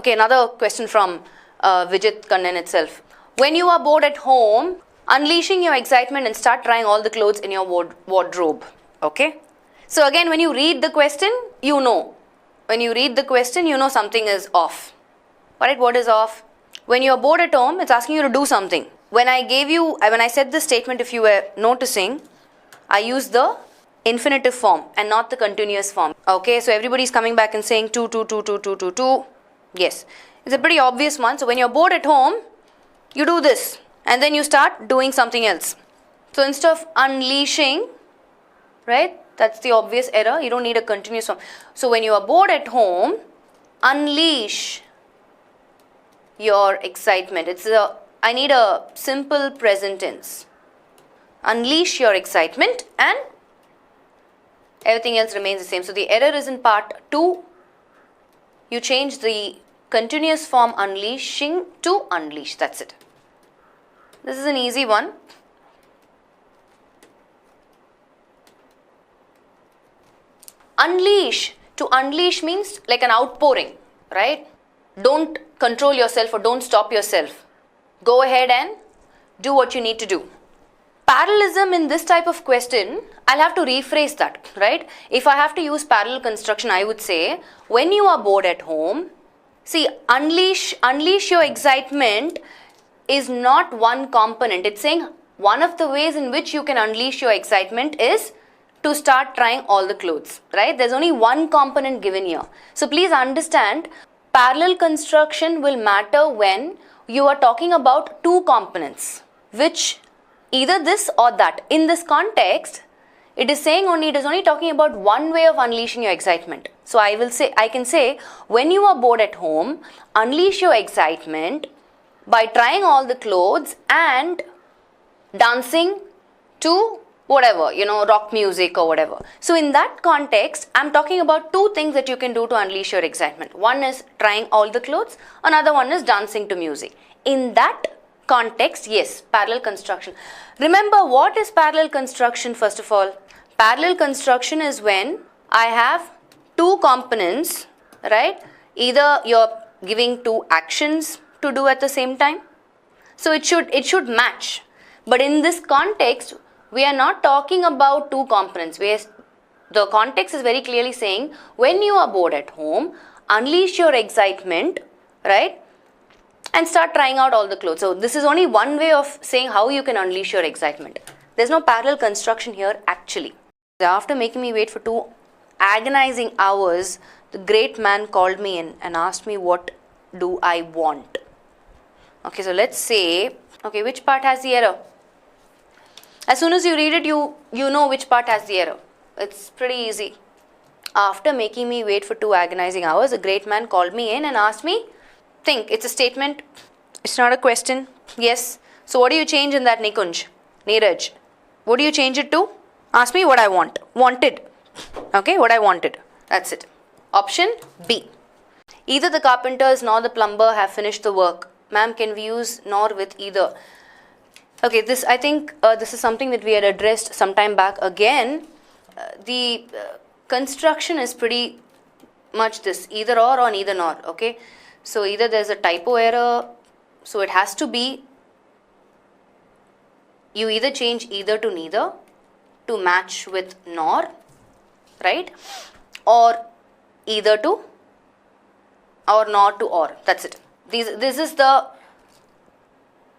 Okay, another question from Vijit Kannan itself. When you are bored at home, unleashing your excitement and start trying all the clothes in your wardrobe. Okay. So again, when you read the question, you know. When you read the question, you know something is off. Alright, what is off? When you are bored at home, it's asking you to do something. When I said this statement, if you were noticing, I used the infinitive form and not the continuous form. Okay, so everybody's coming back and saying to. Yes, it's a pretty obvious one. So when you're bored at home, you do this and then you start doing something else. So instead of unleashing, right, that's the obvious error. You don't need a continuous form. So when you are bored at home, unleash your excitement. I need a simple present tense. Unleash your excitement and everything else remains the same. So the error is in part 2. You change the continuous form unleashing to unleash. That's it. This is an easy one. Unleash. To unleash means like an outpouring, right? Don't control yourself or don't stop yourself. Go ahead and do what you need to do. Parallelism in this type of question, I'll have to rephrase that, right? If I have to use parallel construction, I would say, when you are bored at home, see, unleash your excitement is not one component. It's saying one of the ways in which you can unleash your excitement is to start trying all the clothes, right? There's only one component given here. So please understand, parallel construction will matter when you are talking about two components, which either this or that. In this context, it is only talking about one way of unleashing your excitement. So I can say, when you are bored at home, unleash your excitement by trying all the clothes and dancing to whatever, rock music or whatever. So in that context, I'm talking about two things that you can do to unleash your excitement. One is trying all the clothes, another one is dancing to music. In that context, yes, parallel construction. Remember, what is parallel construction first of all? Parallel construction is when I have two components, right? Either you're giving two actions to do at the same time. So it should match. But in this context, we are not talking about two components. The context is very clearly saying, when you are bored at home, unleash your excitement, right? And start trying out all the clothes. So this is only one way of saying how you can unleash your excitement. There's no parallel construction here actually. After making me wait for 2 agonizing hours, the great man called me in and asked me, what do I want? Okay, so let's say, okay, which part has the error? As soon as you read it, you know which part has the error. It's pretty easy. After making me wait for 2 agonizing hours, a great man called me in and asked me, think, it's a statement, it's not a question. Yes. So what do you change in that, Neeraj? What do you change it to? Ask me what I want. Wanted. Okay, what I wanted. That's it. Option B. Either the carpenters nor the plumber have finished the work. Ma'am, can we use nor with either? Okay, I think this is something that we had addressed some time back. Again, the construction is pretty much this, either or neither nor, okay? So either there's a typo error, so it has to be, you either change either to neither to match with nor, right? Or either to, or nor to or, that's it. This is the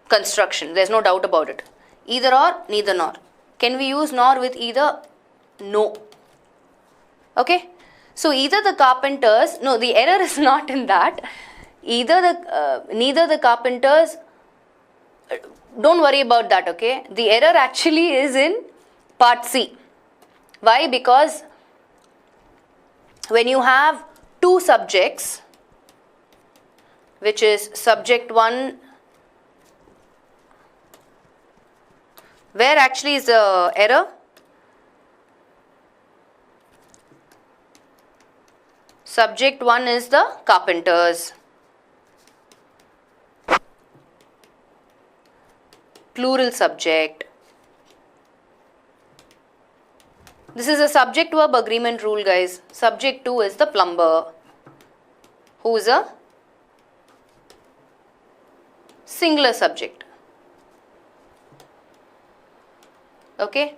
construction, there's no doubt about it. Either or, neither nor. Can we use nor with either? No. Okay? So either the carpenters, no, the error is not in that. Neither the carpenters, don't worry about that, okay? The error actually is in part C. Why? Because when you have 2 subjects, which is subject 1, where actually is the error? Subject 1 is the carpenters. Plural subject. This is a subject verb agreement rule, guys. Subject 2 is the plumber, who is a singular subject. Okay.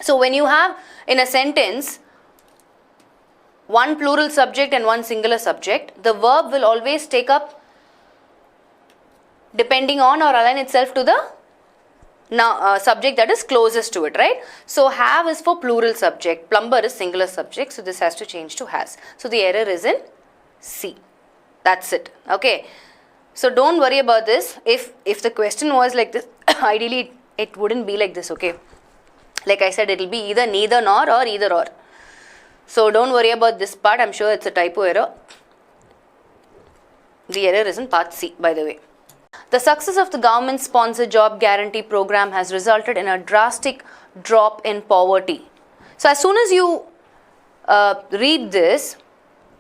So when you have in a sentence one plural subject and one singular subject, the verb will always take up depending on or align itself to the subject that is closest to it, right? So have is for plural subject, plumber is singular subject, so this has to change to has. So the error is in C. That's it. Okay. So don't worry about this. If the question was like this, ideally it wouldn't be like this, okay? Like I said, it will be either neither nor or either or. So don't worry about this part. I'm sure it's a typo error. The error is in part C, by the way. The success of the government-sponsored job guarantee program has resulted in a drastic drop in poverty. So as soon as you read this,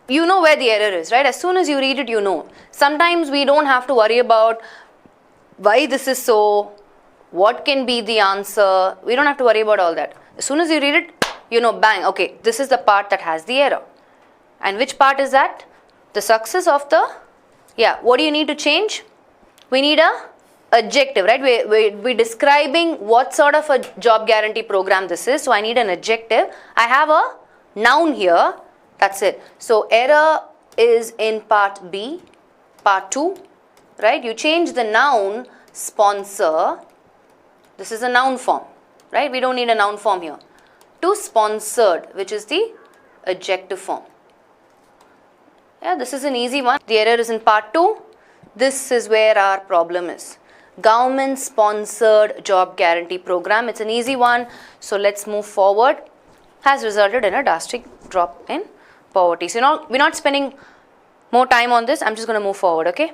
you know where the error is, right? As soon as you read it, you know. Sometimes we don't have to worry about why this is so, what can be the answer. We don't have to worry about all that. As soon as you read it, you know, bang, okay, this is the part that has the error. And which part is that? The success of the, what do you need to change? We need a adjective, right? We're describing what sort of a job guarantee program this is. So I need an adjective. I have a noun here. That's it. So error is in part B, part 2, right? You change the noun sponsor. This is a noun form, right? We don't need a noun form here. To sponsored, which is the adjective form. Yeah, this is an easy one. The error is in part 2. This is where our problem is. Government sponsored job guarantee program. It's an easy one. So let's move forward. Has resulted in a drastic drop in poverty. So we're not spending more time on this. I'm just going to move forward, okay?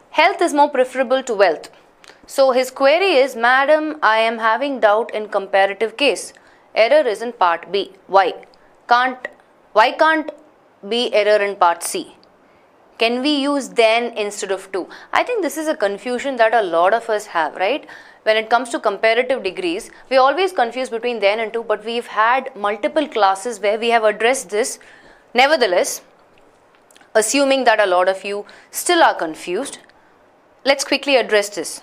Health is more preferable to wealth. So his query is, Madam, I am having doubt in comparative case. Error is in part B. Why? Why can't be error in part C? Can we use then instead of to? I think this is a confusion that a lot of us have, right? When it comes to comparative degrees, we always confuse between then and to, but we've had multiple classes where we have addressed this. Nevertheless, assuming that a lot of you still are confused, let's quickly address this.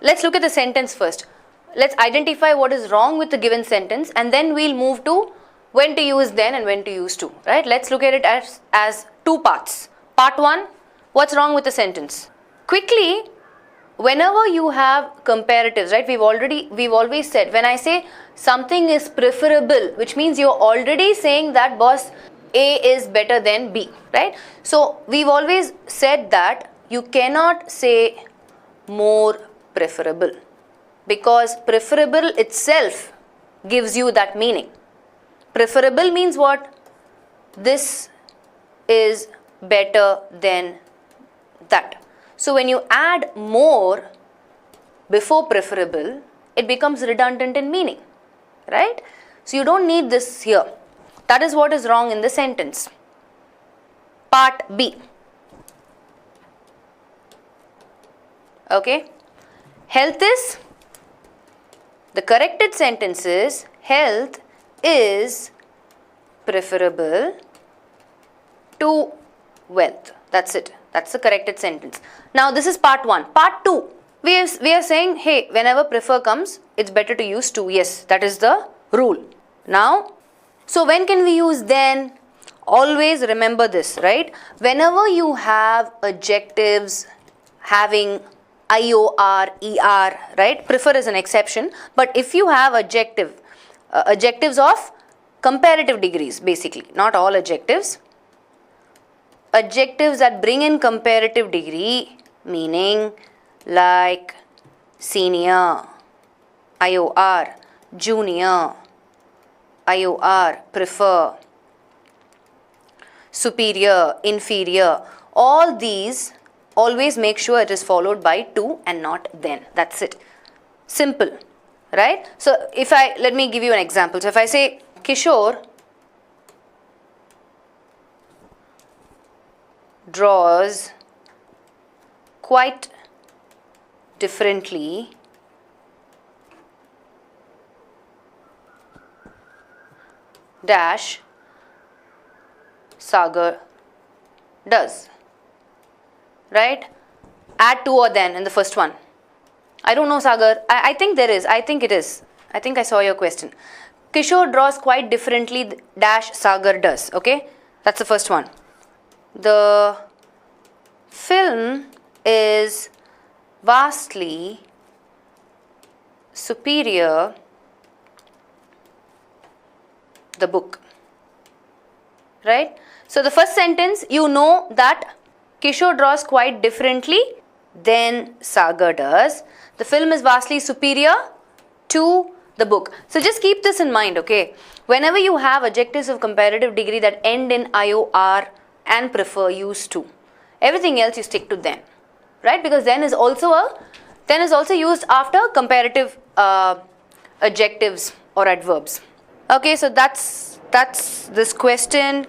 Let's look at the sentence first. Let's identify what is wrong with the given sentence, and then we'll move to when to use then and when to use to, right? Let's look at it as two parts. Part 1, what's wrong with the sentence? Quickly, whenever you have comparatives, right? We've always said, when I say something is preferable, which means you're already saying that, boss, A is better than B, right? So we've always said that you cannot say more preferable, because preferable itself gives you that meaning. Preferable means what? This is better than that. So when you add more before preferable, it becomes redundant in meaning, right? So you don't need this here. That is what is wrong in the sentence. Part B. Okay. Health is, the corrected sentence is, health is preferable to wealth. That's it. That's the corrected sentence. Now this is part 1. Part 2. We are saying, hey, whenever prefer comes, it's better to use to. Yes, that is the rule. Now, so when can we use then? Always remember this, right? Whenever you have adjectives having IOR, ER, right? Prefer is an exception. But if you have adjectives of comparative degrees, basically, not all adjectives. Adjectives that bring in comparative degree, meaning like senior, IOR, junior, IOR, prefer, superior, inferior, all these, always make sure it is followed by to and not then. That's it. Simple, right? So let me give you an example. So if I say Kishore draws quite differently dash Sagar does. right? Add to or than in the first one. I don't know, Sagar. I think there is. I think it is. I think I saw your question. Kishore draws quite differently dash Sagar does. Okay, that's the first one. The film is vastly superior the book, right? So the first sentence, you know that Kishore draws quite differently than Sagar does. The film is vastly superior to the book. So just keep this in mind, okay? Whenever you have adjectives of comparative degree that end in IOR and prefer, use to. Everything else you stick to then, right? Because then is also used after comparative adjectives or adverbs. Okay, so that's this question.